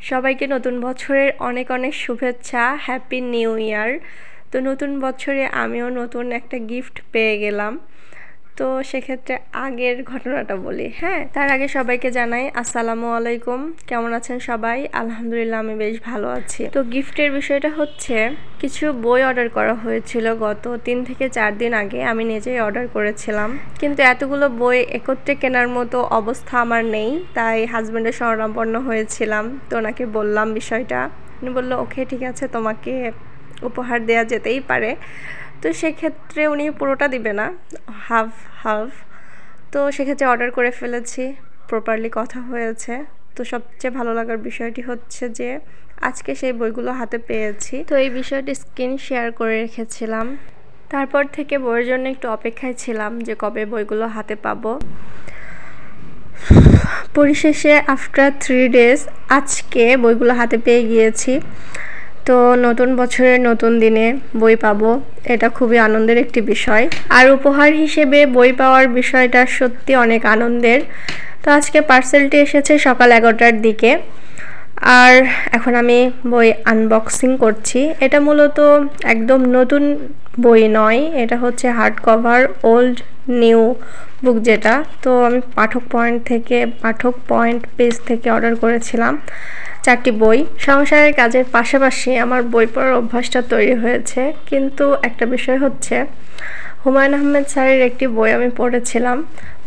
সবাইকে নতুন বছরের অনেক অনেক শুভেচ্ছা। Happy new year. তো নতুন বছরে আমিও নতুন একটা গিফট পেয়ে গেলাম। তো সেক্ষেত্রে আগের ঘটনাটা বলি। হ্যাঁ, তার আগে সবাইকে জানাই আসসালামু আলাইকুম। কেমন আছেন সবাই? আলহামদুলিল্লাহ, আমি বেশ ভালো আছি। তো গিফটের বিষয়টা হচ্ছে, কিছু বই অর্ডার করা হয়েছিল গত 3 থেকে 4 দিন আগে। আমি নিজেই অর্ডার করেছিলাম, কিন্তু এতগুলো বই একত্রে কেনার মতো অবস্থা আমার নেই, তাই হাজব্যান্ডের শরণাপন্ন হয়েছিলাম। তো ওনাকে বললাম বিষয়টা, উনি বললো ওকে ঠিক আছে, তোমাকে উপহার দেওয়া যেতেই পারে। তো সেক্ষেত্রে উনি পুরোটা দিবে না, হাফ হাফ। তো সেক্ষেত্রে অর্ডার করে ফেলেছি, প্রপারলি কথা হয়েছে। তো সবচেয়ে ভালো লাগার বিষয়টি হচ্ছে যে আজকে সেই বইগুলো হাতে পেয়েছি। তো এই বিষয়টি স্ক্রিন শেয়ার করে রেখেছিলাম। তারপর থেকে বইয়ের জন্য একটু অপেক্ষায় ছিলাম যে কবে বইগুলো হাতে পাবো। পরিশেষে আফটার 3 days আজকে বইগুলো হাতে পেয়ে গিয়েছি। তো নতুন বছরের নতুন দিনে বই পাবো, এটা খুবই আনন্দের একটি বিষয়। আর উপহার হিসেবে বই পাওয়ার বিষয়টা সত্যি অনেক আনন্দের। তো আজকে পার্সেলটি এসেছে সকাল 11টার দিকে, আর এখন আমি বই আনবক্সিং করছি। এটা মূলত একদম নতুন বই নয়, এটা হচ্ছে hard cover old new book যেটা। তো আমি পাঠক পয়েন্ট পেজ থেকে অর্ডার করেছিলাম 4টি বই। সংসারের কাজের পাশাপাশি আমার বই পড়ার অভ্যাসটা তৈরি হয়েছে, কিন্তু একটা বিষয় হচ্ছে, হুমায়ুন আহমেদ স্যারের একটি বই আমি পড়েছিলাম।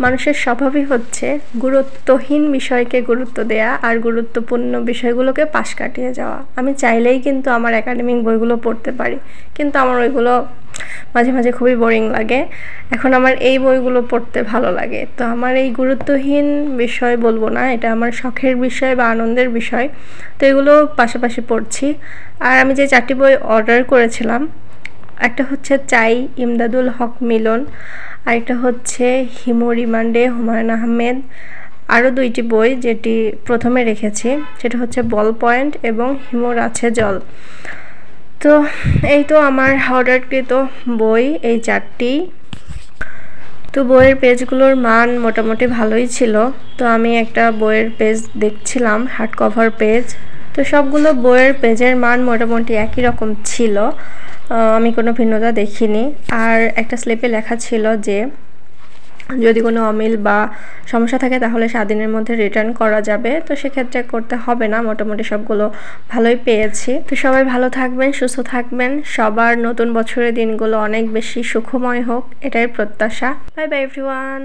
মানুষের স্বভাবই হচ্ছে গুরুত্বহীন বিষয়কে গুরুত্ব দেয়া আর গুরুত্বপূর্ণ বিষয়গুলোকে পাশ কাটিয়ে যাওয়া। আমি চাইলেই কিন্তু আমার একাডেমিক বইগুলো পড়তে পারি, কিন্তু আমার ওইগুলো মাঝে মাঝে খুবই বোরিং লাগে। এখন আমার এই বইগুলো পড়তে ভালো লাগে। তো আমার এই গুরুত্বহীন বিষয় বলবো না, এটা আমার শখের বিষয় বা আনন্দের বিষয়। তো এগুলো পাশাপাশি পড়ছি। আর আমি যে 4টি বই অর্ডার করেছিলাম, একটা হচ্ছে চাই ইমদাদুল হক মিলন, আরেকটা হচ্ছে হিমু রিমান্ডে হুমায়ুন আহমেদ, আরও 2টি বই যেটি প্রথমে রেখেছি, সেটা হচ্ছে বল পয়েন্ট এবং হিমুর আছে জল। তো এই তো আমার অর্ডারকৃত বই এই 4টি। তো বইয়ের পেজগুলোর মান মোটামুটি ভালোই ছিল। তো আমি একটা বইয়ের পেজ দেখছিলাম, হার্ড কভার পেজ। তো সবগুলো বইয়ের পেজের মান মোটামুটি একই রকম ছিল, আমি কোনো ভিন্নতা দেখিনি। আর একটা স্লিপে লেখা ছিল যে যদি কোনো অমিল বা সমস্যা থাকে তাহলে 7 দিনের মধ্যে রিটার্ন করা যাবে। তো সেক্ষেত্রে করতে হবে না, মোটামুটি সবগুলো ভালোই পেয়েছি। তো সবাই ভালো থাকবেন, সুস্থ থাকবেন। সবার নতুন বছরের দিনগুলো অনেক বেশি সুখময় হোক, এটাই প্রত্যাশা। Bye bye everyone.